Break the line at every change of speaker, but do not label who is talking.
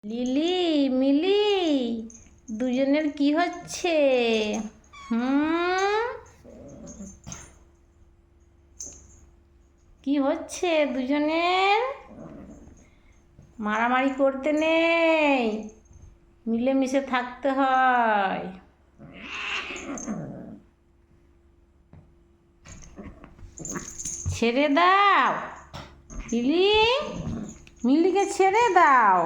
Lily মিলি দুজনের কি হচ্ছে? কি হচ্ছে দুজনের? মারামারি করতে নেই, মিলেমিশে থাকতে হয়। ছেড়ে দাও লিলি, মিলিকে ছেড়ে দাও।